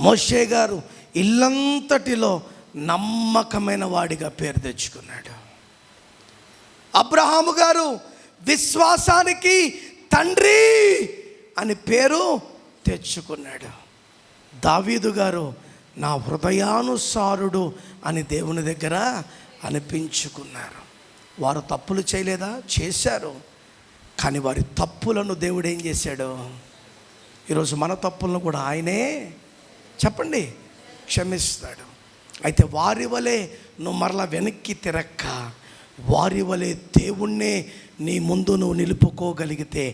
మోషే గారు ఇల్లంతటిలో నమ్మకమైన వాడిగా పేరు తెచ్చుకున్నాడు. అబ్రహాము గారు విశ్వాసానికి తండ్రి అని పేరు తెచ్చుకున్నాడు. దావీదు గారు నా హృదయానుసారుడు అని దేవుని దగ్గర అనిపించుకున్నారు. వారు తప్పులు చేయలేదా? చేశారు. కానీ వారి తప్పులను దేవుడు ఏం చేశాడు? ఈరోజు మన తప్పులను కూడా ఆయనే చెప్పండి క్షమిస్తాడు. అయితే వారి వలె నువ్వు మరలా వెనక్కి తిరక్క, వారి వలె దేవుణ్ణే నీ ముందు నువ్వు నిలుపుకోగలిగితే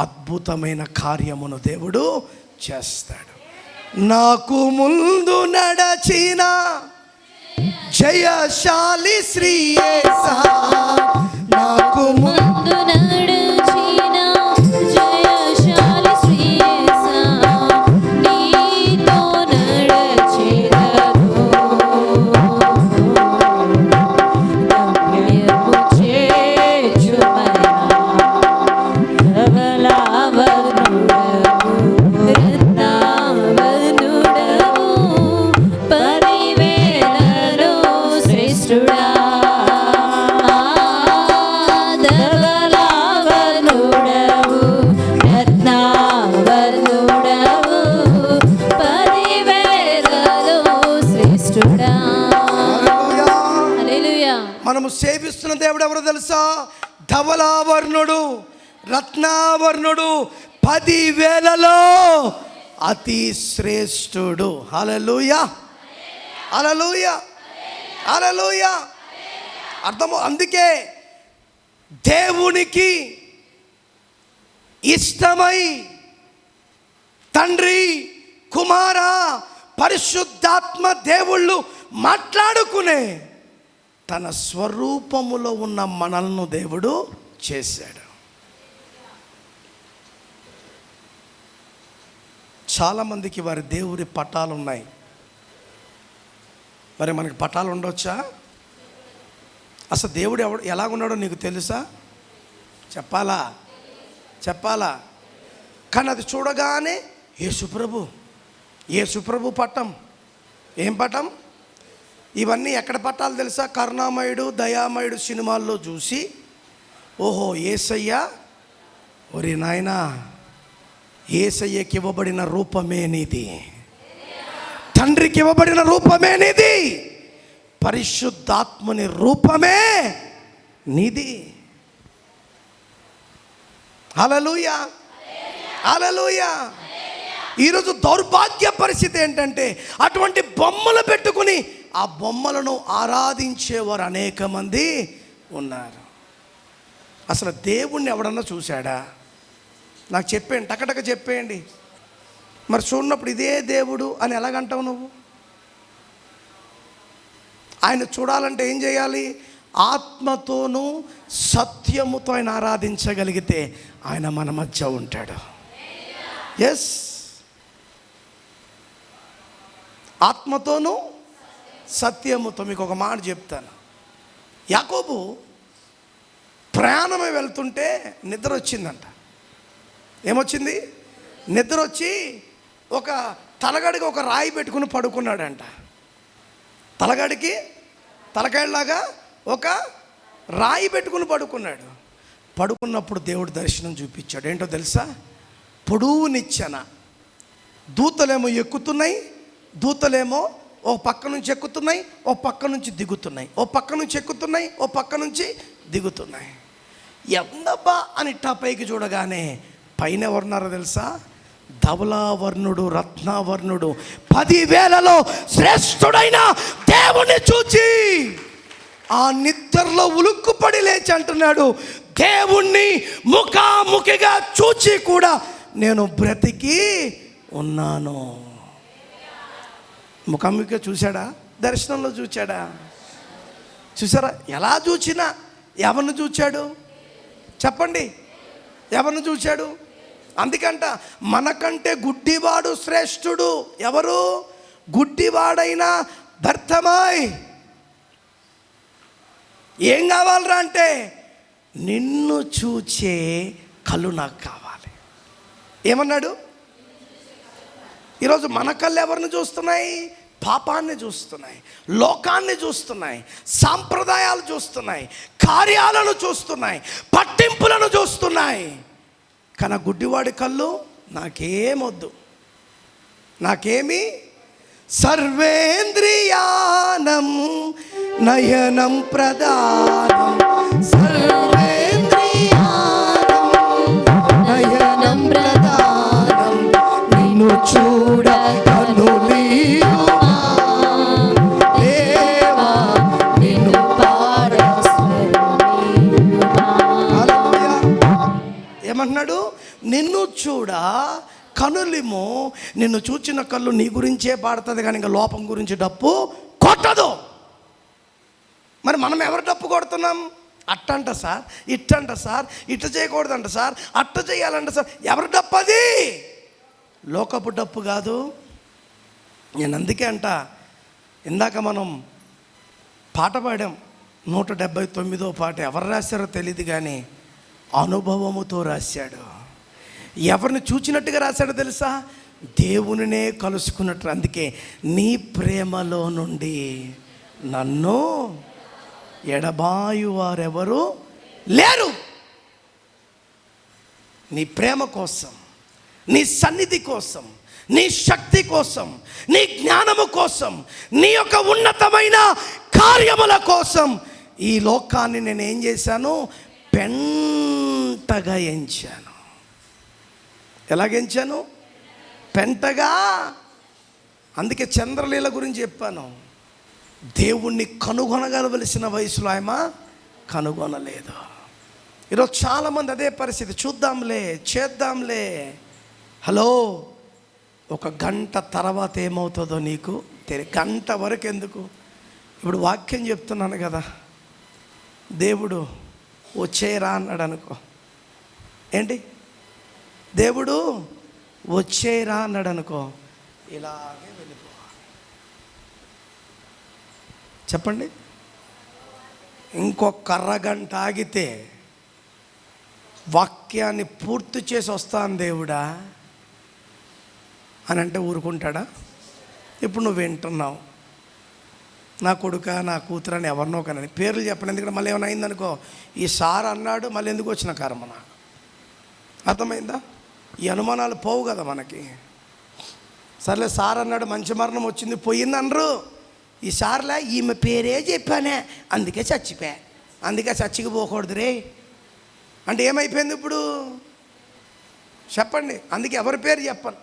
అద్భుతమైన కార్యమును దేవుడు చేస్తాడు. నాకు ముందు నడచిన జయశాలి శ్రీ యేసా, నాకు ముందు నడచిన జయశాలి శ్రీ యేసా, నీతో నడచెదను, గమ్యము చేర్చుమయ్యా, ధవళావనుడవు, రత్నావనుడవు, పదివేలలో శ్రేష్ఠుడా, ధవళావనుడవు, రత్నావనుడవు, పదివేలలో శ్రేష్ఠుడా. హల్లెలూయా. మనము సేవిస్తున్న దేవుడు ఎవరో తెలుసా? ధవళావర్ణుడు, రత్నావర్ణుడు, 10,000లో అతి శ్రేష్ఠుడు. హల్లెలూయా, హల్లెలూయా, హల్లెలూయా. అర్థము. అందుకే దేవునికి ఇష్టమై తండ్రి, కుమార, పరిశుద్ధాత్మ దేవుళ్ళు మాట్లాడుకునే తన స్వరూపములో ఉన్న మనల్ని దేవుడు చేశాడు. చాలామందికి వారి దేవుడి పటాలు ఉన్నాయి. మరి మనకి పటాలు ఉండొచ్చా? అసలు దేవుడు ఎలాగున్నాడో నీకు తెలుసా? చెప్పాలా? కానీ అది చూడగానే యేసుప్రభు పటం. ఏం పటం? ఇవన్నీ ఎక్కడ పట్టాలి తెలుసా? కరుణామయుడు, దయామయుడు సినిమాల్లో చూసి, ఓహో యేసయ్య, ఒరి నాయనా, యేసయ్యకి ఇవ్వబడిన రూపమే నీది, తండ్రికి ఇవ్వబడిన రూపమే నీది, పరిశుద్ధాత్మని రూపమే నీది. హల్లెలూయా, హల్లెలూయా. ఈరోజు దౌర్భాగ్య పరిస్థితి ఏంటంటే అటువంటి బొమ్మలు పెట్టుకుని ఆ బొమ్మలను ఆరాధించేవారు అనేక మంది ఉన్నారు. అసలు దేవుణ్ణి ఎవడన్నా చూశాడా? నాకు చెప్పేయండి, టకటక చెప్పేయండి. మరి చూడనప్పుడు ఇదే దేవుడు అని ఎలాగంటావు నువ్వు? ఆయన చూడాలంటే ఏం చేయాలి? ఆత్మతోనూ సత్యముతో ఆయన ఆరాధించగలిగితే ఆయన మన మధ్య ఉంటాడు. ఎస్, ఆత్మతోనూ సత్యముతో. మీకు ఒక మాట చెప్తాను. యాకోబు ప్రయాణమై వెళ్తుంటే నిద్ర వచ్చిందంట. ఏమొచ్చింది? నిద్ర వచ్చి ఒక తలగడికి ఒక రాయి పెట్టుకుని పడుకున్నాడంట. తలకాయలాగా ఒక రాయి పెట్టుకుని పడుకున్నాడు. పడుకున్నప్పుడు దేవుడు దర్శనం చూపించాడు. ఏంటో తెలుసా? పొడువు నిచ్చెన, దూతలేమో ఎక్కుతున్నాయి, దూతలేమో ఓ పక్క నుంచి ఎక్కుతున్నాయి, ఓ పక్క నుంచి దిగుతున్నాయి, ఓ పక్క నుంచి ఎక్కుతున్నాయి, ఓ పక్క నుంచి దిగుతున్నాయి. ఎందబ్బా అని పైకి చూడగానే పైన ఎవరున్నారో తెలుసా? ధవళావర్ణుడు, రత్నావర్ణుడు, 10,000లో శ్రేష్ఠుడైన దేవుణ్ణి చూచి ఆ నిద్రలో ఉలుక్కుపడి లేచి అంటున్నాడు, దేవుణ్ణి ముఖాముఖిగా చూచి కూడా నేను బ్రతికి ఉన్నాను. ముఖాముఖిగా చూశాడా? దర్శనంలో చూచాడా? చూసారా? ఎలా చూచినా ఎవరిని చూచాడు? చెప్పండి, ఎవరిని చూచాడు? అందుకంట మనకంటే గుడ్డివాడు శ్రేష్ఠుడు. ఎవరు? గుడ్డివాడైనా భర్తమాయ్. ఏం కావాలరా అంటే నిన్ను చూచే కళ్ళు నాకు కావాలి. ఏమన్నాడు? ఈరోజు మన కళ్ళు ఎవరిని చూస్తున్నాయి? పాపాన్ని చూస్తున్నాయి, లోకాన్ని చూస్తున్నాయి, సాంప్రదాయాలు చూస్తున్నాయి, కార్యాలను చూస్తున్నాయి, పట్టింపులను చూస్తున్నాయి. కానీ గుడ్డివాడి కళ్ళు నాకేమొద్దు, నాకేమి సర్వేంద్రియానం నయనం ప్రదానం, సర్వేంద్రియానం నయనం ప్రదానం, నిన్ను చూడ కనులీయుమా దేవా, నిన్ను పారస్మరణీయుమా. హల్లెలూయా. ఏమంటున్నాడు? నిన్ను చూడ కనులిమో. నిన్ను చూచిన కళ్ళు నీ గురించే పాడుతుంది, కానీ ఇంకా లోపం గురించి డప్పు కొట్టదు. మరి మనం ఎవరు డప్పు కొడుతున్నాం? అట్టంట సార్, ఇట్టంట సార్, ఇట్ట చేయకూడదంట సార్, అట్ట చేయాలంట సార్. ఎవరు డప్పు అది? లోకపు డప్పు కాదు. నేను అందుకే అంట, ఇందాక మనం పాట పాడాం, 179వ పాట. ఎవరు రాశారో తెలియదు, కానీ అనుభవముతో రాశాడు. ఎవరిని చూచినట్టుగా రాశాడో తెలుసా? దేవునినే కలుసుకున్నట్టు. అందుకే నీ ప్రేమలో నుండి నన్ను ఎడబాయు వారెవరు లేరు. నీ ప్రేమ కోసం, నీ సన్నిధి కోసం, నీ శక్తి కోసం, నీ జ్ఞానము కోసం, నీ యొక్క ఉన్నతమైన కార్యముల కోసం ఈ లోకాన్ని నేను ఏం చేశాను? పెంటగా ఎంచాను. ఎలాగెంచాను? పెంటగా. అందుకే చంద్రలీల గురించి చెప్పాను. దేవుణ్ణి కనుగొనగలవలసిన వయసులో ఆమె కనుగొనలేదు. ఈరోజు చాలామంది అదే పరిస్థితి. చూద్దాంలే, చేద్దాంలే. హలో, ఒక గంట తర్వాత ఏమవుతుందో నీకు తెలియదు. గంట వరకు ఎందుకు? ఇప్పుడు వాక్యం చెప్తున్నాను కదా, దేవుడు వచ్చేరా అన్నాడు అనుకో. ఏంటి? దేవుడు వచ్చేరా అన్నాడు అనుకో, ఇలాగే వెళ్ళిపోవాలి. చెప్పండి, ఇంకొక అరగంట ఆగితే వాక్యాన్ని పూర్తి చేసి వస్తాను దేవుడా అని అంటే ఊరుకుంటాడా? ఇప్పుడు నువ్వు వింటున్నావు, నా కొడుక, నా కూతురు అని ఎవరినో కానీ పేర్లు చెప్పండి. ఎందుకంటే మళ్ళీ ఏమైనా అయిందనుకో, ఈ సార్ అన్నాడు మళ్ళీ ఎందుకు వచ్చిన కర్మ నాకు. అర్థమైందా? ఈ అనుమానాలు పోవు కదా మనకి. సర్లే, సార్ అన్నాడు మంచి మరణం వచ్చింది పోయింది అనరు. ఈ సార్లే ఈమె పేరే చెప్పానే అందుకే చచ్చిపోయా, అందుకే చచ్చికి పోకూడదు రే అంటే ఏమైపోయింది ఇప్పుడు? చెప్పండి. అందుకే ఎవరి పేరు చెప్పను.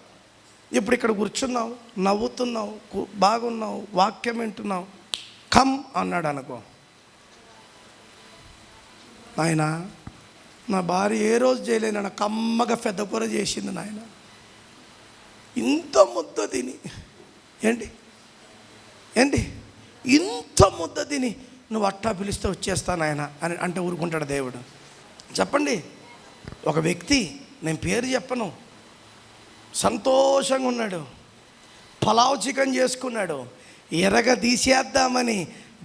ఇప్పుడు ఇక్కడ కూర్చున్నావు, నవ్వుతున్నావు, బాగున్నావు, వాక్యం వింటున్నావు, కమ్ అన్నాడు అనుకో, నాయన నా భార్య ఏ రోజు చేయలేన కమ్మగా పెద్ద కూర చేసింది నాయన, ఇంత ముద్ద తిని ఏంటి ఏంటి ఇంత ముద్ద తిని నువ్వు అట్టా పిలిస్తే వచ్చేస్తాను ఆయన అని అంటే ఊరుకుంటాడు దేవుడు? చెప్పండి. ఒక వ్యక్తి, నేను పేరు చెప్పను, సంతోషంగా ఉన్నాడు, పలావ్ చికెన్ చేసుకున్నాడు, ఎర్రగ తీసేద్దామని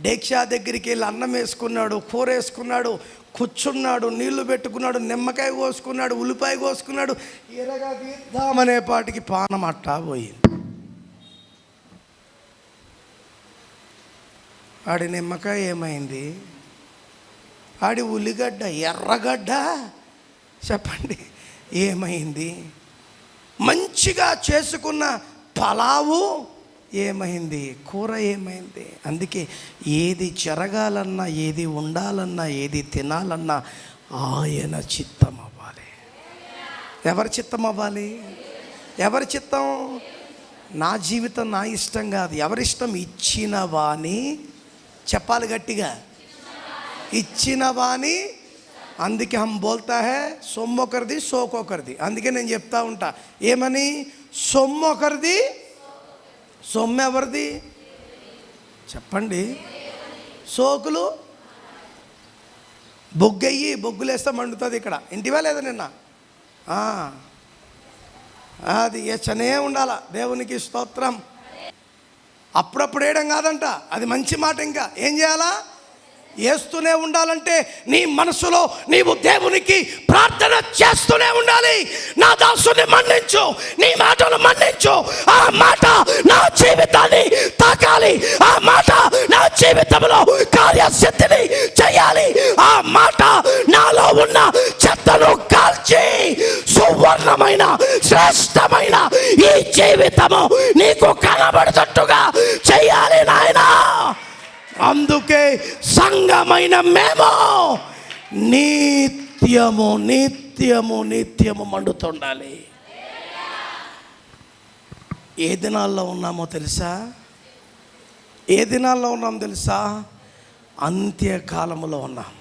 డేక్షా దగ్గరికి వెళ్ళి అన్నం వేసుకున్నాడు, కూర వేసుకున్నాడు, కూర్చున్నాడు, నీళ్లు పెట్టుకున్నాడు, నిమ్మకాయ కోసుకున్నాడు, ఉల్లిపాయ కోసుకున్నాడు, ఎర్రగా తీద్దామనే పాటికి పానం అట్టా పోయింది. ఆడి నిమ్మకాయ ఏమైంది? ఆడి ఉల్లిగడ్డ ఎర్రగడ్డ చెప్పండి ఏమైంది? మంచిగా చేసుకున్న పలావు ఏమైంది? కూర ఏమైంది? అందుకే ఏది జరగాలన్నా, ఏది ఉండాలన్నా, ఏది తినాలన్నా ఆయన చిత్తం అవ్వాలి. ఎవరి చిత్తం అవ్వాలి? ఎవరి చిత్తం? నా జీవితం నా ఇష్టం కాదు. ఎవరిష్టం? ఇచ్చిన వాణి చెప్పాలి గట్టిగా, ఇచ్చిన వాణి. అందుకే హమ్ బోల్తా హే సొమ్మొకరిది సోకొకరిది. అందుకే నేను చెప్తా ఉంటా ఏమని? సొమ్మొకరిది, సొమ్ము ఎవరిది చెప్పండి? సోకులు బొగ్గయ్యి, బొగ్గులేస్తే మండుతుంది. ఇక్కడ ఇంటివా లేదా నిన్న? అది ఎచ్చనే ఉండాల. దేవునికి స్తోత్రం. అప్పుడప్పుడు వేయడం కాదంట, అది మంచి మాట. ఇంకా ఏం చేయాలా? వేస్తూనే ఉండాలంటే నీ మనసులో నీవు దేవునికి ప్రార్థన చేస్తూనే ఉండాలి. నా దాసుని మన్నించు, నీ మాటను మన్నించు, ఆ మాట నా జీవితాన్ని తాకాలి, ఆ మాట నా జీవితంలో కార్యసిద్ధిని చేయాలి, ఆ మాట నాలో ఉన్న చెత్తను కాల్చి సువర్ణమైన శ్రేష్టమైన ఈ జీవితము నీకు కనబడుతున్నట్టుగా చేయాలి నాయనా. అందుకే సంఘమైన మేము నిత్యము నిత్యము నిత్యము మండుతుండాలి. ఏ దినాల్లో ఉన్నామో తెలుసా? ఏ దినాల్లో ఉన్నామో తెలుసా? అంత్యకాలములో ఉన్నాం.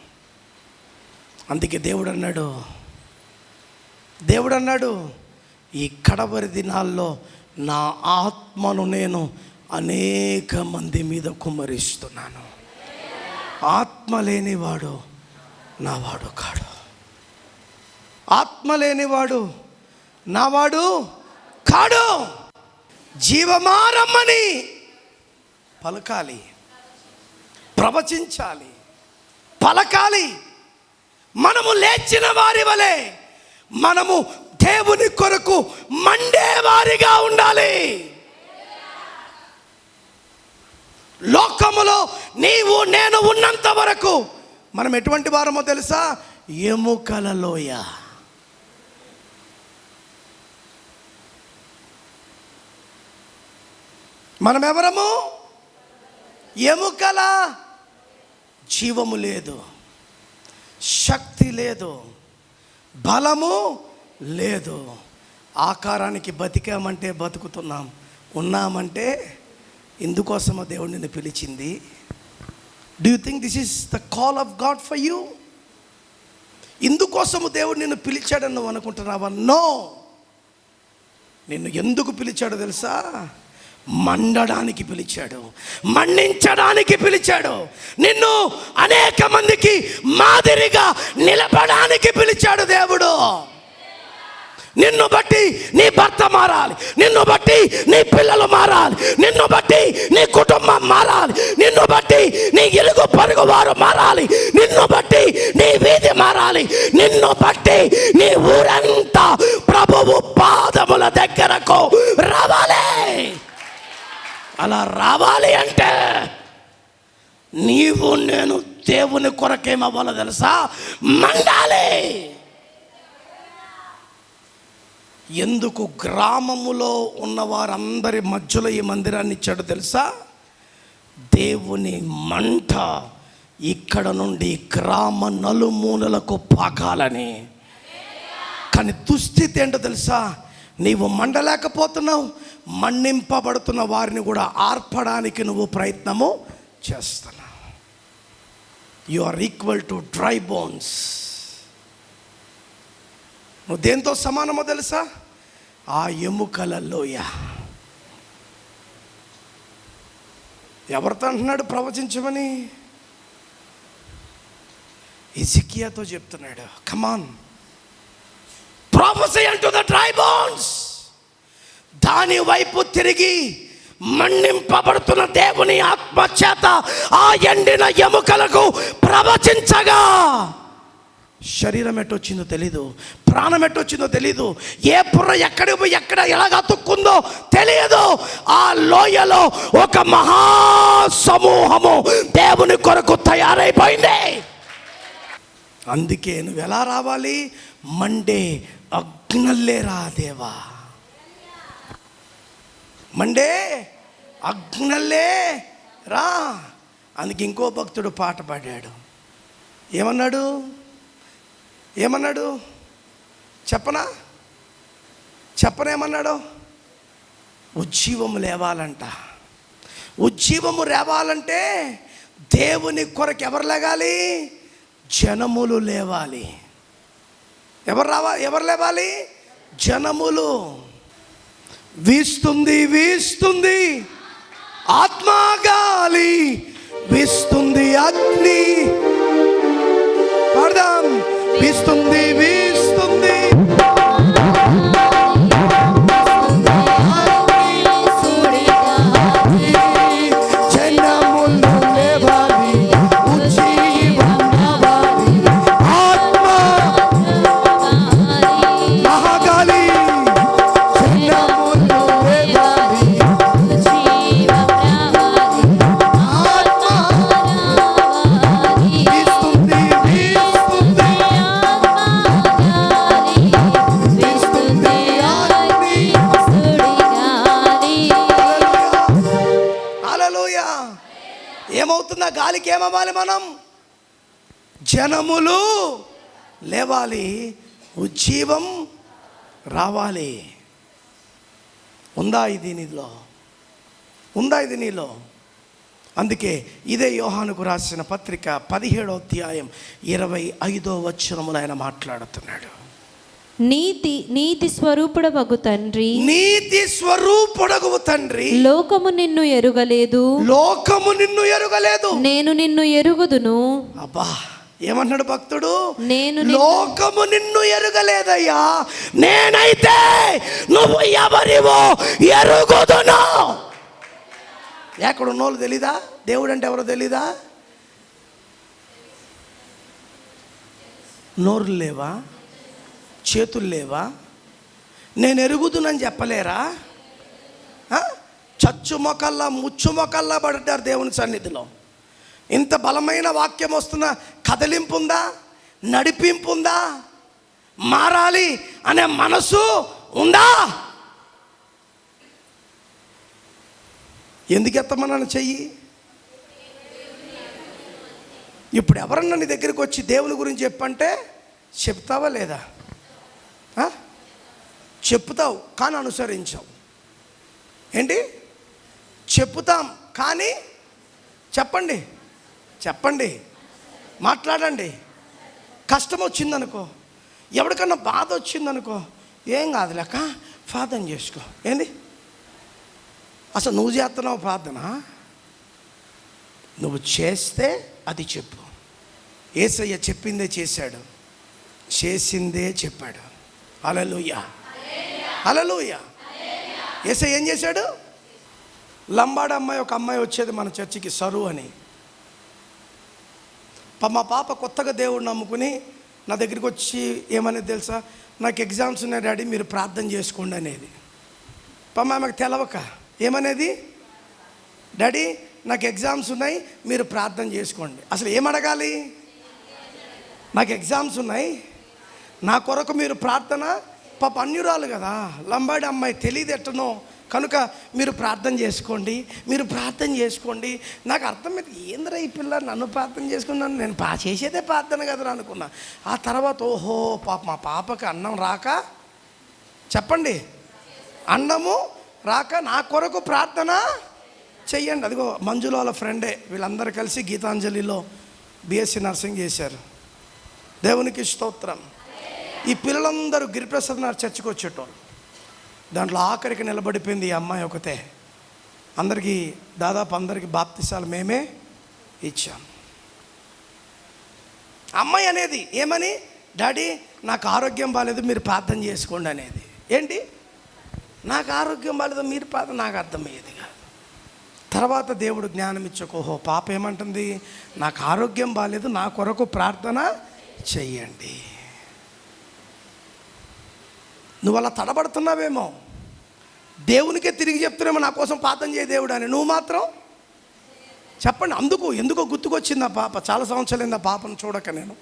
అందుకే దేవుడు అన్నాడు ఈ కడవరి దినాల్లో నా ఆత్మను నేను అనేక మంది మీద కుమ్మరిస్తున్నాను. ఆత్మ లేనివాడు నావాడు కాడు. ఆత్మ లేనివాడు నావాడు కాడు. జీవమారమ్మని పలకాలి, ప్రవచించాలి, పలకాలి. మనము లేచిన వారి వలె మనము దేవుని కొరకు మండేవారిగా ఉండాలి. లోకములో నీవు నేను ఉన్నంత వరకు మనం ఎటువంటి వారమో తెలుసా? ఎముకల లోయ. మనం ఎవరము? ఎముకల. జీవము లేదు, శక్తి లేదు, బలము లేదు. ఆకారానికి బతికామంటే బతుకుతున్నాం, ఉన్నామంటే ఇందుకోసమో దేవుడు నిన్ను పిలిచింది. Do you think this is the call of God for you? ఇందుకోసము దేవుడు నిన్ను పిలిచాడని నువ్వు అనుకుంటున్నావా? నో. నిన్ను ఎందుకు పిలిచాడో తెలుసా? మండడానికి పిలిచాడు, మన్నించడానికి పిలిచాడు, నిన్ను అనేక మందికి మాదిరిగా నిలపడానికి పిలిచాడు దేవుడు. నిన్ను బట్టి నీ భర్త మారాలి, నిన్ను బట్టి నీ పిల్లలు మారాలి, నిన్ను బట్టి నీ కుటుంబం మారాలి, నిన్ను బట్టి నీ ఇరుగు పొరుగు వారు మారాలి, నిన్ను బట్టి నీ వీధి మారాలి, నిన్ను బట్టి నీ ఊరంతా ప్రభువు పాదముల దగ్గరకు రావాలి. అలా రావాలి అంటే నీవు నేను దేవుని కొరకేమవ్వాలో తెలుసా? మండాలి. ఎందుకు గ్రామములో ఉన్న వారందరి మధ్యలో ఈ మందిరాన్ని ఇచ్చాడు తెలుసా? దేవుని మంట ఇక్కడ నుండి గ్రామ నలుమూలలకు పాకాలని. కానీ దుస్థితి ఏంటో తెలుసా? నీవు మండలేకపోతున్నావు, మన్నింపబడుతున్న వారిని కూడా ఆర్పడానికి నువ్వు ప్రయత్నము చేస్తున్నావు. You are equal to dry bones. నువ్వు దేంతో సమానమో తెలుసా? ఆ ఎముకల లోయ. ఎవరితో అంటున్నాడు ప్రవచించమని? ఎజికియాతో చెప్తున్నాడు. కమాన్, ప్రొఫెసీ అంటు ద డ్రై బోన్స్. దాని వైపు తిరిగి మన్నింపబడుతున్న దేవుని ఆత్మ చేత ఆ ఎండిన ఎముకలకు ప్రవచించగా శరీరం ఎట్టొచ్చిందో తెలీదు, ప్రాణం ఎట్టొచ్చిందో తెలీదు, ఏ పుర్ర ఎక్కడికి పోయి ఎక్కడ ఎలాగ అతుక్కుందో తెలియదు. ఆ లోయలో ఒక మహాసమూహము దేవుని కొరకు తయారైపోయింది. అందుకే నువ్వు ఎలా రావాలి? మండే అగ్నల్లే రా దేవా, మండే అగ్నల్లే రా. అందుకే ఇంకో భక్తుడు పాట పాడాడు. ఏమన్నాడు చెప్పనేమన్నాడు? ఉజ్జీవము లేవాలంట. ఉజ్జీవము లేవాలంటే దేవుని కొరకు ఎవరు లేగాలి? జనములు లేవాలి. ఎవరు లేవాలి? జనములు. వీస్తుంది ఆత్మగాలి, వీస్తుంది అగ్ని. పడదాం. వీస్తుంది జనములు లేవాలి, ఉజ్జీవము గాలికి ఏమవ్వాలి మనం? జనములు లేవాలి, ఉజ్జీవం రావాలి. ఉందా ఇది నీలో? ఉందా ఇది నీలో? అందుకే ఇదే యోహానుకు రాసిన పత్రిక 17వ అధ్యాయం 25వ వచనములో ఆయన మాట్లాడుతున్నాడు. నీతి స్వరూపుడవగు తండ్రి, నీతి స్వరూపుడగు తండ్రి, లోకము నిన్ను ఎరుగలేదు, లోకము నిన్ను ఎరుగలేదు, నేను నిన్ను ఎరుగుదును. అబ్బా, ఏమన్నాడు భక్తుడు? నేను లోకము నిన్ను ఎరుగలేదయ్యా, నేనైతే నువ్వు ఎవరివో ఎరుగుదును. ఎక్కడున్నోళ్ళు తెలీదా? దేవుడు అంటే ఎవరో తెలీదా? నోరులు లేవా? చేతులు లేవా? నేను ఎరుగుదునని చెప్పలేరా? చచ్చు మొకల్లా ముచ్చు మొకల్లా పడ్డారు దేవుని సన్నిధిలో. ఇంత బలమైన వాక్యం వస్తున్న కదలింపు ఉందా? నడిపింపు ఉందా? మారాలి అనే మనసు ఉందా? ఎందుకు ఎత్తమన్నాను చెయ్యి? ఇప్పుడు ఎవరన్నా నీ దగ్గరికి వచ్చి దేవుని గురించి చెప్పంటే చెప్తావా లేదా? చెప్తావు కానీ అనుసరించావు. ఏంటి? చెప్తాం కానీ చెప్పండి, చెప్పండి, మాట్లాడండి. కష్టం వచ్చిందనుకో, ఎవరికన్నా బాధ వచ్చిందనుకో, ఏం కాదు లెక్క ప్రార్థన చేసుకో. ఏంది అసలు నువ్వు చేస్తున్నావు ప్రార్థన? నువ్వు చేస్తే అది చెప్పు. యేసయ్య చెప్పిందే చేశాడు, చేసిందే చెప్పాడు. హల్లెలూయా, హల్లెలూయా. యేసయ్య ఏం చేశాడు? లంబాడి అమ్మాయి, ఒక అమ్మాయి వచ్చేది మన చర్చికి, సరు అని. మా పాప కొత్తగా దేవుడిని నమ్ముకుని నా దగ్గరికి వచ్చి ఏమనేది తెలుసా? నాకు ఎగ్జామ్స్ ఉన్నాయి డాడీ, మీరు ప్రార్థన చేసుకోండి అనేది. ఆమెకు తెలవక ఏమనేది? డాడీ నాకు ఎగ్జామ్స్ ఉన్నాయి, మీరు ప్రార్థన చేసుకోండి. అసలు ఏమడగాలి? నాకు ఎగ్జామ్స్ ఉన్నాయి, నా కొరకు మీరు ప్రార్థన. పాప అన్యురాలు కదా, లంబాడి అమ్మాయి, తెలియదు ఎట్టనో, కనుక మీరు ప్రార్థన చేసుకోండి, మీరు ప్రార్థన చేసుకోండి. నాకు అర్థమైంది, ఏంద్రా ఈ పిల్ల నన్ను ప్రార్థన చేసుకున్నాను, నేను చేసేదే ప్రార్థన కదా అనుకున్నా. ఆ తర్వాత ఓహో పాప, మా పాపకి అన్నం రాక, చెప్పండి, అన్నము రాక నా కొరకు ప్రార్థన చెయ్యండి. అదిగో మంజుల వాళ్ళ ఫ్రెండే, వీళ్ళందరూ కలిసి గీతాంజలిలో బిఎస్సి నర్సింగ్ చేశారు. దేవునికి స్తోత్రం. ఈ పిల్లలందరూ గిరిప్రసాద్ నగర్ చర్చికి వచ్చేటోళ్ళు. దాంట్లో ఆఖరికి నిలబడిపోయింది ఈ అమ్మాయి ఒకతే. అందరికీ దాదాపు అందరికీ బాప్తిసాలు మేమే ఇచ్చాం. అమ్మాయి అనేది ఏమని? డాడీ నాకు ఆరోగ్యం బాగాలేదు, మీరు ప్రార్థన చేసుకోండి అనేది. ఏంటి? నాకు ఆరోగ్యం బాగాలేదు, మీరు ప్రార్థన. నాకు అర్థమయ్యేది కాదు. తర్వాత దేవుడు జ్ఞానం ఇచ్చక, ఓహో పాప ఏమంటుంది? నాకు ఆరోగ్యం బాగాలేదు, నా కొరకు ప్రార్థన చెయ్యండి. నువ్వు అలా తడబడుతున్నావేమో, దేవునికే తిరిగి చెప్తున్నామో నా కోసం ప్రార్థన చేయ దేవుడు అని. నువ్వు మాత్రం చెప్పండి. ఎందుకో గుర్తుకొచ్చింది ఆ పాప. చాలా సంవత్సరాలైంది ఆ పాపను చూడక. నేను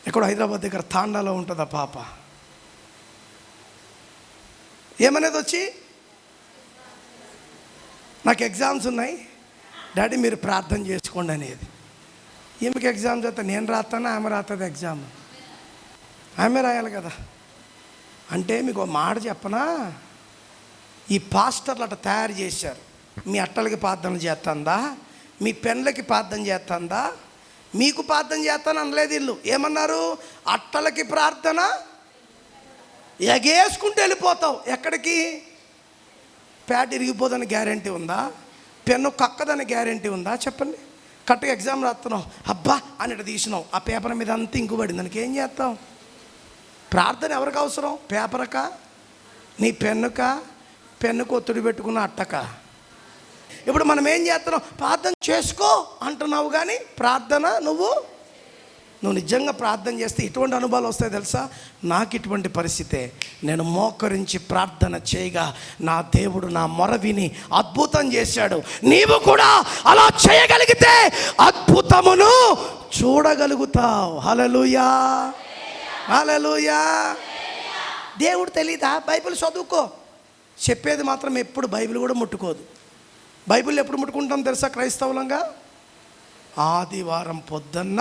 ఎక్కడో హైదరాబాద్ దగ్గర తాండాలో ఉంటుంది ఆ పాప. ఏమనేది వచ్చి, నాకు ఎగ్జామ్స్ ఉన్నాయి డాడీ, మీరు ప్రార్థన చేసుకోండి అనేది. ఈమెకి ఎగ్జామ్స్ అయితే నేను రాస్తానా, ఆమె రాస్తుంది ఎగ్జామ్? ఆమె రాయాలి కదా. అంటే మీకు ఒక మాట చెప్పనా, ఈ పాస్టర్లు అట్లా తయారు చేశారు. మీ అట్టలకి ప్రార్థన చేస్తుందా, మీ పెన్లకి ప్రార్థన చేస్తుందా? మీకు ప్రార్థన చేస్తాను అనలేదు వీళ్ళు. ఏమన్నారు? అట్టలకి ప్రార్థన, ఎగేసుకుంటూ వెళ్ళిపోతావు. ఎక్కడికి? ప్యాడ్ ఇరిగిపోదని గ్యారంటీ ఉందా? పెన్ను కక్కదని గ్యారంటీ ఉందా? చెప్పండి. కరెక్ట్గా ఎగ్జామ్ రాస్తున్నావు, అబ్బా అని ఇట్లా తీసినావు, ఆ పేపర్ మీద అంతా ఇంకుబడింది, దానికి ఏం చేస్తావు? ప్రార్థన ఎవరికి అవసరం? పేపర్కా, నీ పెన్నుకా? పెన్నుకు ఒత్తిడి పెట్టుకున్న అట్టక. ఇప్పుడు మనం ఏం చేస్తున్నాం? ప్రార్థన చేసుకో అంటున్నావు, కానీ ప్రార్థన నువ్వు నిజంగా ప్రార్థన చేస్తే ఇటువంటి అనుభవాలు వస్తాయి తెలుసా? నాకు ఇటువంటి పరిస్థితే. నేను మోకరించి ప్రార్థన చేయగా నా దేవుడు నా మొర విని అద్భుతం చేశాడు. నీవు కూడా అలా చేయగలిగితే అద్భుతమును చూడగలుగుతావు. హల్లెలూయా, హల్లెలూయా. దేవుడు తెలీదా? బైబిల్ చదువుకో. చెప్పేది మాత్రం ఎప్పుడు బైబిల్ కూడా ముట్టుకోదు. బైబిల్ ఎప్పుడు ముట్టుకుంటాం తెలుసా క్రైస్తవులంగా? ఆదివారం పొద్దున్న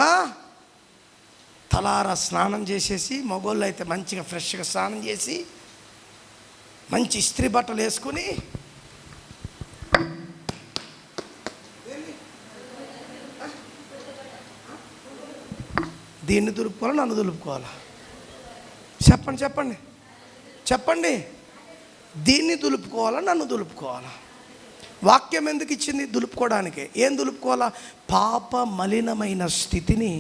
తలారా స్నానం చేసేసి, మగోళ్ళు అయితే మంచిగా ఫ్రెష్గా స్నానం చేసి మంచి ఇస్త్రీ బట్టలు వేసుకుని దీన్ని దులుపుకోవాలా, నన్ను దులుపుకోవాలా? చెప్పండి చెప్పండి చెప్పండి. దీన్ని దులుపుకోవాలా, నన్ను దులుపుకోవాలా? వాక్యం ఎందుకు ఇచ్చింది? దులుపుకోవడానికే. ఏం దులుపుకోవాలా? పాప మలినమైన స్థితిని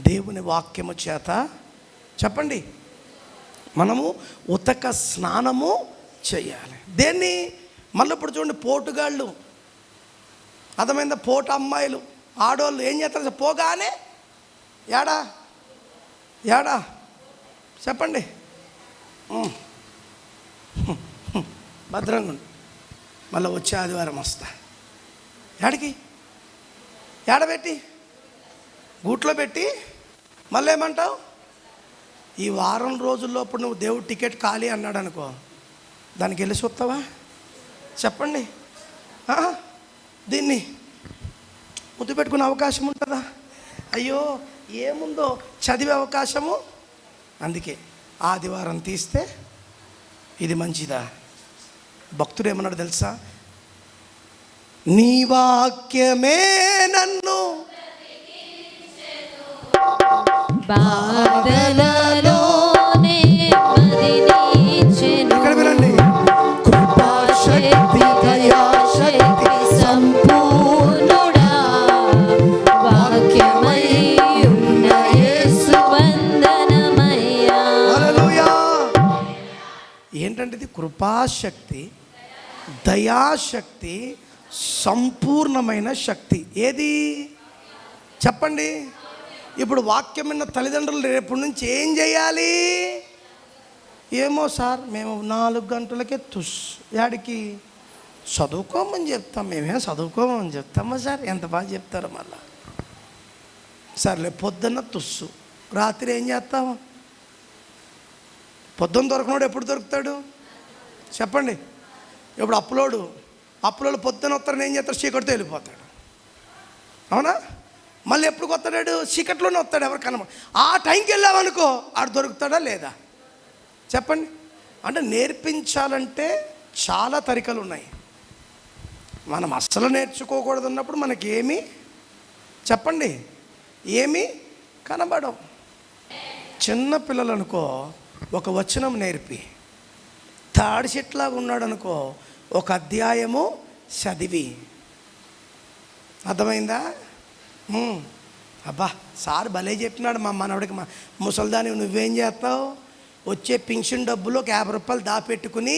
దేవుని వాక్యము చేత చెప్పండి మనము ఉతక స్నానము చేయాలి. దేన్ని? మళ్ళీ ఇప్పుడు చూడండి, పోటుగాళ్ళు, అర్థమైందా? పోటు అమ్మాయిలు, ఆడవాళ్ళు ఏం చేస్తారు? పోగానే యాడా యాడా చెప్పండి, భద్రంగా ఉండు, మళ్ళీ వచ్చే ఆదివారం వస్తా. యాడికి? ఏడబెట్టి గూట్లో పెట్టి మళ్ళీ ఏమంటావు? ఈ వారం రోజుల్లోపు నువ్వు దేవుడు టికెట్ ఖాళీ అన్నాడు అనుకో, దానికి వెళ్ళి చూస్తావా? చెప్పండి. దీన్ని ముద్దు పెట్టుకునే అవకాశం ఉంటుందా? అయ్యో ఏముందో చదివే అవకాశము. అందుకే ఆదివారం తీస్తే ఇది మంచిదా? భక్తుడు ఏమన్నాడు తెలుసా? నీ వాక్యమే నన్ను బాధలలోనే మదినిచెను. ఇక్కడ వినండి. కృపాశక్తి దయాశక్తి సంపూర్ణుడా, వాక్యమై ఉన్న యేసు వందనమయ్యా. హల్లెలూయా. ఏంటంటే ఇది కృపాశక్తి, దయాశక్తి, సంపూర్ణమైన శక్తి. ఏది చెప్పండి? ఇప్పుడు వాక్యం విన్న తల్లిదండ్రులు రేపటి నుంచి ఏం చేయాలి? ఏమో సార్, మేము 4 గంటలకే యాడికి చదువుకోమని చెప్తాం. మేమేం చదువుకోమని చెప్తామా సార్? ఎంత బాగా చెప్తారు. మళ్ళా సర్లే, పొద్దున్న తుస్సు, రాత్రి ఏం చేస్తాము? పొద్దున్న దొరకనోడు ఎప్పుడు దొరుకుతాడు చెప్పండి? ఇప్పుడు అప్లోడు పొద్దున్న వస్తారని ఏం చేస్తాడు? చీకటితో వెళ్ళిపోతాడు. అవునా? మళ్ళీ ఎప్పుడు వస్తాడు? చీకట్లోనే వస్తాడు. ఎవరు కనమ ఆ టైంకి వెళ్ళామనుకో, ఆడు దొరుకుతాడా లేదా చెప్పండి? అంటే నేర్పించాలంటే చాలా తరికలు ఉన్నాయి. మనం అస్సలు నేర్చుకోకూడదు అన్నప్పుడు మనకి ఏమి చెప్పండి, ఏమి కనబడవు. చిన్న పిల్లలు అనుకో, ఒక వచనం నేర్పి, తాడి చెట్లాగా ఉన్నాడు అనుకో, ఒక అధ్యాయము చదివి, అర్థమైందా? అబ్బా సార్ భలే చెప్పినాడు మా మనవడికి. మా ముసల్దాని నువ్వేం చేస్తావు? వచ్చే పింఛన్ డబ్బులు ఒక 50 రూపాయలు దాపెట్టుకుని,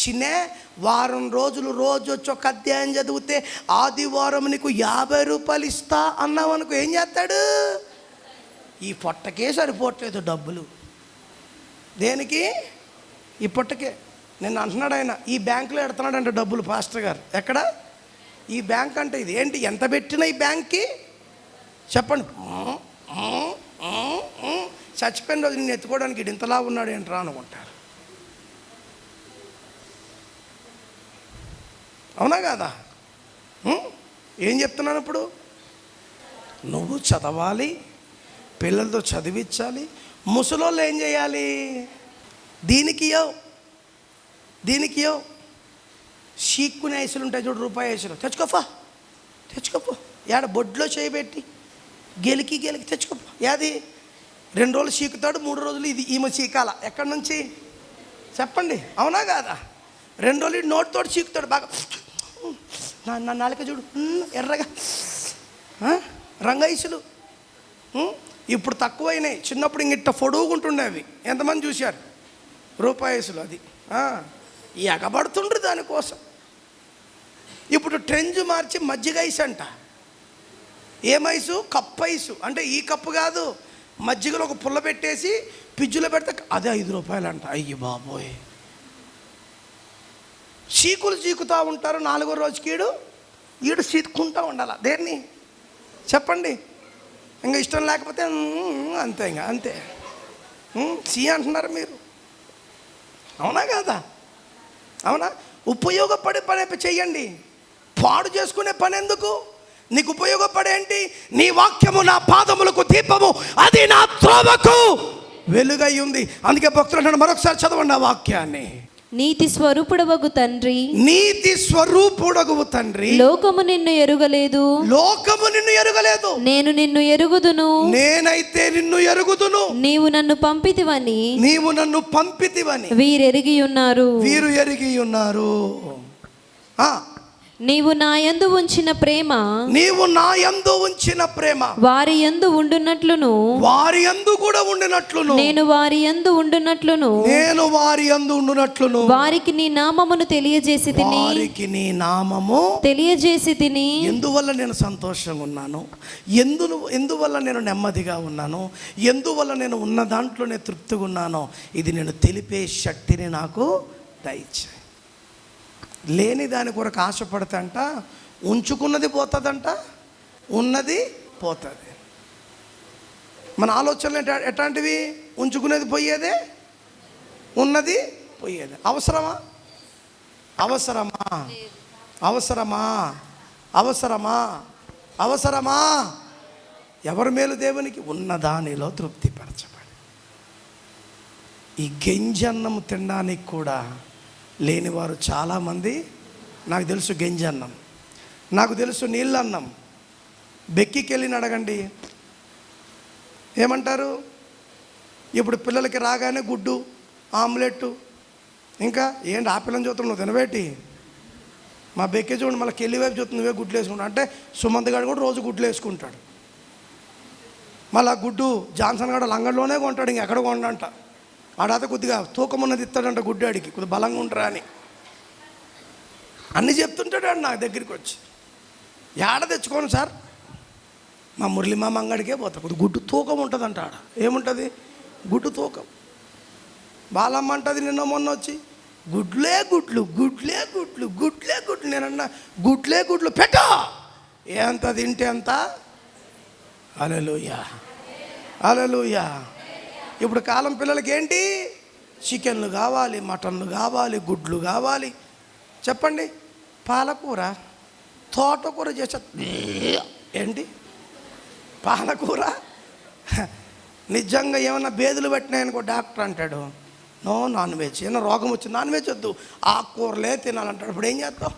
చిన్నే వారం రోజులు రోజు వచ్చి ఒక అధ్యాయం చదివితే ఆదివారం నీకు 50 రూపాయలు ఇస్తా అన్నావు అనుకో, ఏం చేస్తాడు? ఈ పొట్టకే సరిపోవట్లేదు డబ్బులు. దేనికి? ఈ పొట్టకే. నేను అంటున్నాడు ఆయన, ఈ బ్యాంకులో ఎడుతున్నాడంట డబ్బులు పాస్టర్ గారు. ఎక్కడ? ఈ బ్యాంక్ అంటే ఇది ఏంటి? ఎంత పెట్టినా ఈ బ్యాంక్కి చెప్పండి. చచ్చిపోయిన రోజు నేను ఎత్తుకోవడానికి ఇది ఇంతలా ఉన్నాడు ఏంట్రా అనుకుంటారు. అవునా కాదా? ఏం చెప్తున్నాను ఇప్పుడు? నువ్వు చదవాలి, పిల్లలతో చదివించాలి. ముసలోళ్ళు ఏం చేయాలి? దీనికి చీక్కునే ఐసులు ఉంటాయి చూడు, రూపాయి ఐసులు. తెచ్చుకోపో యాడ బొడ్లో చేయబెట్టి గెలికి తెచ్చుకోపో. యాది 2 రోజులు చీకుతాడు, 3 రోజులు ఇది ఈమె చీకాల. ఎక్కడి నుంచి చెప్పండి? అవునా కాదా? 2 రోజులు నోటితోటి చీకుతాడు బాగా. నా నాలుక చూడు ఎర్రగా, రంగైసులు. ఇప్పుడు తక్కువైనాయి. చిన్నప్పుడు ఇంగిట్ట పొడుగుంటుండే అవి. ఎంతమంది చూశారు? రూపాయసులు. అది ఎగబడుతుండ్రు దానికోసం. ఇప్పుడు ట్రెంజ్ మార్చి మజ్జిగ ఐసు అంట. ఏమైసు? Cup ice. అంటే ఈ కప్పు కాదు, మజ్జిగలో ఒక పుల్ల పెట్టేసి పిజ్జులో పెడితే అదే 5 రూపాయలు అంట. అయ్యి బాబోయ్. చీకులు చీకుతూ ఉంటారు. 4వ రోజుకి ఈడు చీకుకుంటూ ఉండాలి. దేన్ని చెప్పండి? ఇంకా ఇష్టం లేకపోతే అంతే, ఇంకా అంతే. అంటున్నారు మీరు. అవునా కాదా? అవునా? ఉపయోగపడే పని చెయ్యండి. పాడు చేసుకునే పని ఎందుకు? నీకు ఉపయోగపడేంటి? నీ వాక్యము నా పాదములకు దీపము, అది నా త్రోవకు వెలుగై ఉంది. అందుకే భక్తులు అంటాడు, మరొకసారి చదవండి ఆ వాక్యాన్ని. నీతి స్వరూపుడవగు తండ్రి, నీతి స్వరూపుడగు తండ్రి, లోకము నిన్ను ఎరుగలేదు, లోకము నిన్ను ఎరుగలేదు, నేను నిన్ను ఎరుగుదును, నేనైతే నిన్ను ఎరుగుదును, నీవు నన్ను పంపితివని, నీవు నన్ను పంపితివని వీరెరిగి ఉన్నారు, వీరు ఎరిగి ఉన్నారు. నీవు నా యందు ఉంచిన ప్రేమ, నీవు నా యందు ఉంచిన ప్రేమ వారి యందు ఉండునట్లును, వారి యందు కూడా ఉండినట్లును, నేను వారి యందు ఉండునట్లును, నేను వారి యందు ఉండునట్లును, వారికి నీ నామమును తెలియజేసి తిని, వారికి నీ నామము తెలియజేసి తిని. ఎందువల్ల నేను సంతోషంగా ఉన్నాను, ఎందువల్ల నేను నెమ్మదిగా ఉన్నాను, ఎందువల్ల నేను ఉన్న దాంట్లోనే తృప్తిగా ఉన్నానో ఇది నేను తెలిపే శక్తిని నాకు దయచేయి. లేని దాని కొరకు ఆశపడతంట, ఉంచుకున్నది పోతుందంట, ఉన్నది పోతుంది. మన ఆలోచనలు ఎట్లాంటివి? ఉంచుకునేది పోయేదే, ఉన్నది పోయేదే. అవసరమా? అవసరమా? అవసరమా? అవసరమా? అవసరమా? ఎవరి మేలు దేవునికి? ఉన్నదానిలో తృప్తిపరచబడి. ఈ గింజన్నం తినడానికి కూడా లేనివారు చాలామంది. నాకు తెలుసు గంజన్నం, నాకు తెలుసు నీళ్ళన్నం. బెక్కికి వెళ్ళిన అడగండి, ఏమంటారు? ఇప్పుడు పిల్లలకి రాగానే గుడ్డు ఆమ్లెట్, ఇంకా ఏంటి ఆ పిల్లని చూస్తాం, నువ్వు తినబెట్టి. మా బెక్కి చూడండి, మళ్ళీ కెళ్ళి వైపు చూస్తుంది, నువ్వే గుడ్లు వేసుకుంటా అంటే సుమంత్ గారు కూడా రోజు గుడ్లు వేసుకుంటాడు. మళ్ళీ ఆ గుడ్డు జాన్సన్ గారు లంగంలోనే కొంటాడు, ఇంకెక్కడ కొండంట. ఆడాత కొద్దిగా తూకం ఉన్నది ఇస్తాడంట గుడ్డాడికి, కొద్దిగా బలంగా ఉంటారా అని అన్నీ చెప్తుంటాడు. ఆడు నాకు దగ్గరికి వచ్చి, ఏడ తెచ్చుకోను సార్, మా మురళి మామ అంగడికే పోతా, కొద్దిగా గుడ్డు తూకం ఉంటుందంట. ఆడ ఏముంటుంది? గుడ్డు తూకం. బాలమ్మ అంటుంది నిన్న మొన్న వచ్చి, గుడ్లే గుడ్లు, గుడ్లే గుడ్లు, గుడ్లే గుడ్లు. నేనన్నా గుడ్లే గుడ్లు పెట్టా, ఎంత తింటే అంత. హల్లెలూయా, హల్లెలూయా. ఇప్పుడు కాలం పిల్లలకి ఏంటి? చికెన్లు కావాలి, మటన్లు కావాలి, గుడ్లు కావాలి. చెప్పండి, పాలకూర, తోటకూర చేసే ఏంటి పాలకూర? నిజంగా ఏమన్నా బేదులు పెట్టినాయనుకో డాక్టర్ అంటాడు, నో నాన్ వెజ్. ఏమన్నా రోగం వచ్చి నాన్ వెజ్ వద్దు, ఆకుకూరలే తినాలంటాడు. ఇప్పుడు ఏం చేస్తావు?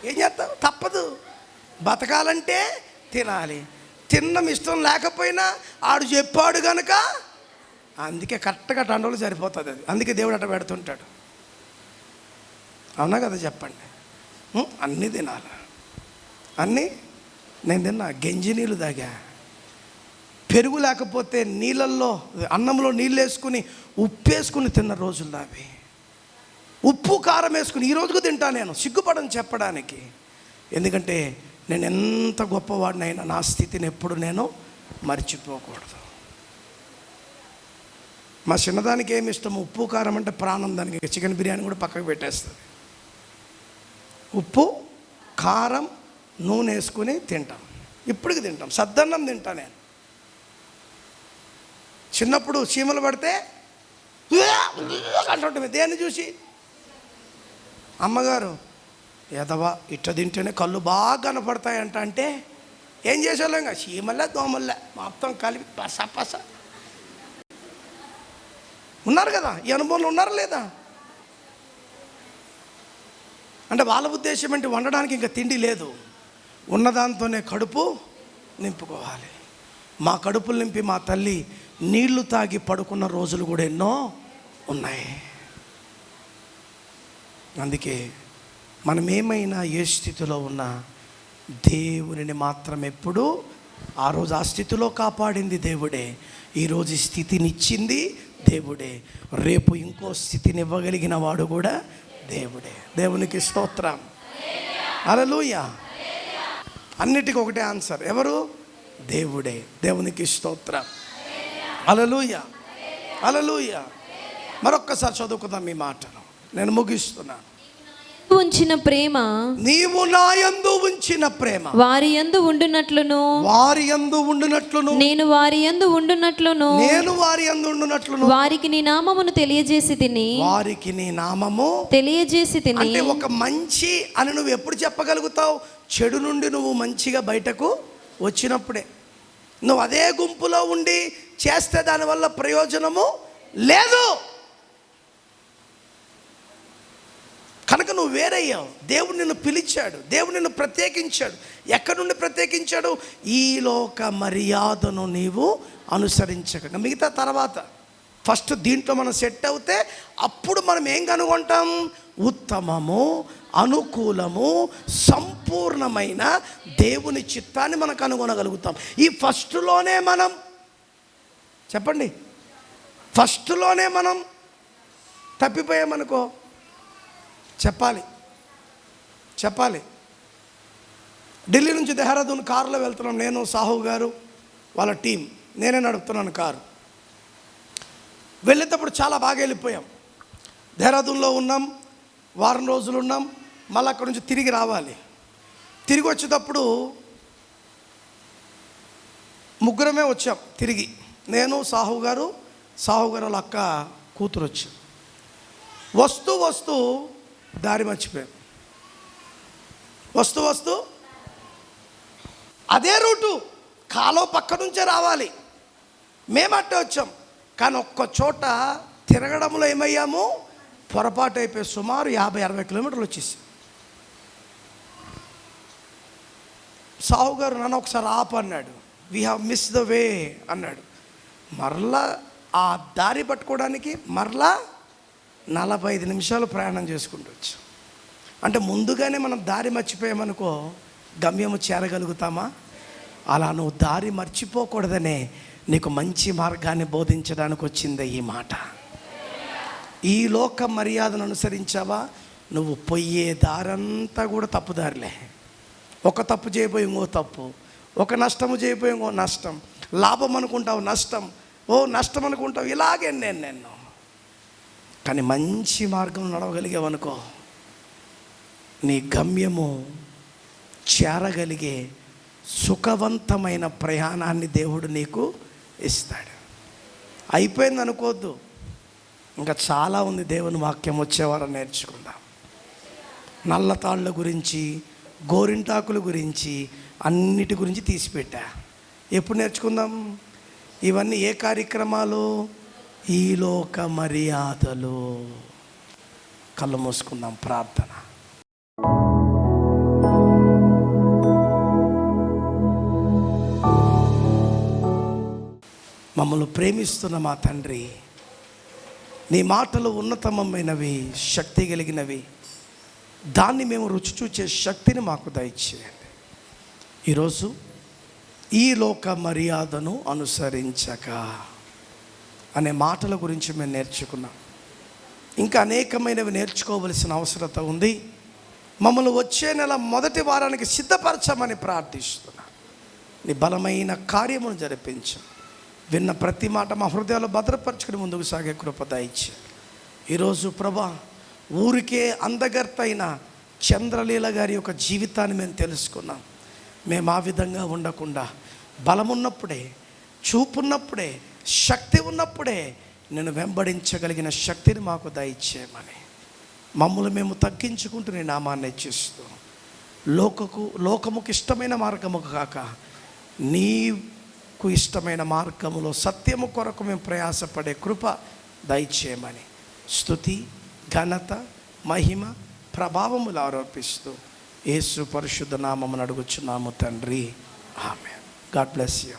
ఏం చేస్తావు? తప్పదు, బతకాలంటే తినాలి. తినడం ఇష్టం లేకపోయినా ఆడు చెప్పాడు కనుక, అందుకే కరెక్ట్గా టండోలు సరిపోతుంది అది. అందుకే దేవుడు అట్ట పెడుతుంటాడు. అవునా కదా చెప్పండి? అన్నీ తినాలి, అన్నీ. నేను తిన్నా, గంజి నీళ్ళు తాగా, పెరుగు లేకపోతే నీళ్ళల్లో అన్నంలో నీళ్ళు వేసుకుని ఉప్పు వేసుకుని తిన్న రోజులు అవి. ఉప్పు కారం వేసుకుని ఈరోజుకు తింటా. నేను సిగ్గుపడని చెప్పడానికి, ఎందుకంటే నేను ఎంత గొప్పవాడినైనా నా స్థితిని ఎప్పుడు నేను మర్చిపోకూడదు. మా చిన్నదానికి ఏమి ఇష్టం? ఉప్పు కారం అంటే ప్రాణం దానికి. చికెన్ బిర్యానీ కూడా పక్కకు పెట్టేస్తుంది. ఉప్పు కారం నూనె వేసుకుని తింటాం, ఇప్పటికి తింటాం. సద్దన్నం తింటా నేను. చిన్నప్పుడు చీమలు పడితే అంటుంటుంది, దేన్ని చూసి? అమ్మగారు ఎదవా ఇట్ట తింటేనే కళ్ళు బాగా కనపడతాయంట అంటే ఏం చేసేవాళ్ళం? ఇంకా చీమల్లా దోమల్లా మొత్తం కలిపి పస పస. ఉన్నారు కదా, ఈ అనుభవంలో ఉన్నారా లేదా? అంటే వాళ్ళ ఉద్దేశం ఏంటి? వండడానికి ఇంకా తిండి లేదు, ఉన్నదాంతోనే కడుపు నింపుకోవాలి. మా కడుపులు నింపి మా తల్లి నీళ్లు తాగి పడుకున్న రోజులు కూడా ఎన్నో ఉన్నాయి. అందుకే మనం ఏమైనా ఏ స్థితిలో ఉన్నా దేవునిని మాత్రం ఎప్పుడు ఆ రోజు ఆ స్థితిలో కాపాడింది దేవుడే, ఈరోజు ఈ స్థితినిచ్చింది దేవుడే, రేపు ఇంకో స్థితిని ఇవ్వగలిగిన వాడు కూడా దేవుడే. దేవునికి స్తోత్రం, హల్లెలూయా. అన్నిటికీ ఒకటే ఆన్సర్, ఎవరు? దేవుడే. దేవునికి స్తోత్రం, హల్లెలూయా, హల్లెలూయా. మరొక్కసారి చదువుకుందాం ఈ మాటను, నేను ముగిస్తున్నాను. ఉంచిన ప్రేమ నీవు నా యందు ఉంచిన ప్రేమ వారి యందు ఉండునట్లును వారి యందు ఉండునట్లును నేను వారి యందు ఉండునట్లును నేను వారి యందు ఉండునట్లును వారికి నీ నామమును తెలియజేసి తిని వారికి నీ నామము తెలియజేసి తిని. అంటే ఒక మంచి అని నువ్వు ఎప్పుడు చెప్పగలుగుతావు? చెడు నుండి నువ్వు మంచిగా బయటకు వచ్చినప్పుడే. నువ్వు అదే గుంపులో ఉండి చేస్తే దానివల్ల ప్రయోజనము లేదు. కనుక నువ్వు వేరయ్యావు. దేవుడు నిన్ను పిలిచాడు, దేవుడు నిన్ను ప్రత్యేకించాడు. ఎక్కడి నుండి ప్రత్యేకించాడు? ఈ లోక మర్యాదను నీవు అనుసరించక. మిగతా తర్వాత ఫస్ట్ దీంట్లో మనం సెట్ అవుతే అప్పుడు మనం ఏం కనుగొంటాం? ఉత్తమము, అనుకూలము, సంపూర్ణమైన దేవుని చిత్తాన్ని మనం కనుగొనగలుగుతాం. ఈ ఫస్ట్లోనే మనం చెప్పండి, ఫస్ట్లోనే మనం తప్పిపోయామనుకో, చెప్పాలి. ఢిల్లీ నుంచి దెహ్రాదూన్ కారులో వెళ్తున్నాం. నేను, సాహు గారు, వాళ్ళ టీం, నేనే నడుపుతున్నాను కారు. వెళ్ళేటప్పుడు చాలా బాగా వెళ్ళిపోయాం. దెహ్రాదూన్లో ఉన్నాం, వారం రోజులు ఉన్నాం. మళ్ళీ అక్కడ నుంచి తిరిగి రావాలి. తిరిగి వచ్చేటప్పుడు ముగ్గురమే వచ్చాం తిరిగి. నేను, సాహు గారు వాళ్ళ అక్క కూతురు వచ్చాం. వస్తూ దారి మర్చిపోయాం. వస్తూ అదే రూటు కాలువ పక్క నుంచే రావాలి. మేమట్టే వచ్చాం. కానీ ఒక్క చోట తిరగడంలో ఏమయ్యాము? పొరపాటు అయిపోయి సుమారు 50-60 కిలోమీటర్లు వచ్చేసి. సాహు గారు నన్ను ఒకసారి ఆపు అన్నాడు. We have miss the way అన్నాడు. మరలా ఆ దారి పట్టుకోవడానికి మరలా 45 నిమిషాలు ప్రయాణం చేసుకుంటూ వచ్చాం. అంటే ముందుగానే మనం దారి మర్చిపోయామనుకో గమ్యము చేరగలుగుతామా? అలా నువ్వు దారి మర్చిపోకూడదనే నీకు మంచి మార్గాన్ని బోధించడానికి వచ్చింది ఈ మాట. ఈ లోక మర్యాదను అనుసరించావా? నువ్వు పోయే దారంతా కూడా తప్పుదారిలే. ఒక తప్పు చేయబోయి ఇంకో తప్పు, ఒక నష్టము చేయబోయి ఇంకో నష్టం, లాభం అనుకుంటావు నష్టం, నష్టం అనుకుంటావు. ఇలాగే నేను కానీ మంచి మార్గం నడవగలిగావనుకో నీ గమ్యము చేరగలిగే సుఖవంతమైన ప్రయాణాన్ని దేవుడు నీకు ఇస్తాడు. అయిపోయింది అనుకోవద్దు, ఇంకా చాలా ఉంది. దేవుని వాక్యం వచ్చేవారు నేర్చుకుందాం. నల్లతాళ్ళ గురించి, గోరింటాకుల గురించి, అన్నిటి గురించి తీసిపెట్టా. ఎప్పుడు నేర్చుకుందాం ఇవన్నీ? ఏ కార్యక్రమాలు? ఈ లోక మర్యాదలు. కళ్ళు మూసుకుందాం, ప్రార్థన. మమ్మల్ని ప్రేమిస్తున్న మా తండ్రి, నీ మాటలు ఉన్నతమైనవి, శక్తి కలిగినవి. దాన్ని మేము రుచి చూచే శక్తిని మాకు దయచేయండి. ఈరోజు ఈ లోక మర్యాదను అనుసరించక అనే మాటల గురించి మేము నేర్చుకున్నాం. ఇంకా అనేకమైనవి నేర్చుకోవలసిన అవసరత ఉంది. మమ్మల్ని వచ్చే నెల మొదటి వారానికి సిద్ధపరచమని ప్రార్థిస్తున్నా. నీ బలమైన కార్యమును జరిపించు. విన్న ప్రతి మాట మా హృదయాలు భద్రపరచుకుని ముందుకు సాగే కృప దయచేయండి. ఈరోజు ప్రభా, ఊరికే అందగర్తైన చంద్రలీల గారి యొక్క జీవితాన్ని మేము తెలుసుకున్నాం. మేము ఆ విధంగా ఉండకుండా బలమున్నప్పుడే, చూపున్నప్పుడే, శక్తి ఉన్నప్పుడే నేను వెంబడించగలిగిన శక్తిని మాకు దయచేయమని మమ్మల్ని మేము తగ్గించుకుంటూ నీ నామాన్ని హెచ్చిస్తూ లోకముకు ఇష్టమైన మార్గము కాక నీకు ఇష్టమైన మార్గములో సత్యము కొరకు మేము ప్రయాసపడే కృప దయచేయమని స్తుతి, ఘనత, మహిమ, ప్రభావములు ఆరోపిస్తూ యేసు పరిశుద్ధ నామమును అడుగుచున్నాము తండ్రి. ఆమేన్. God bless you.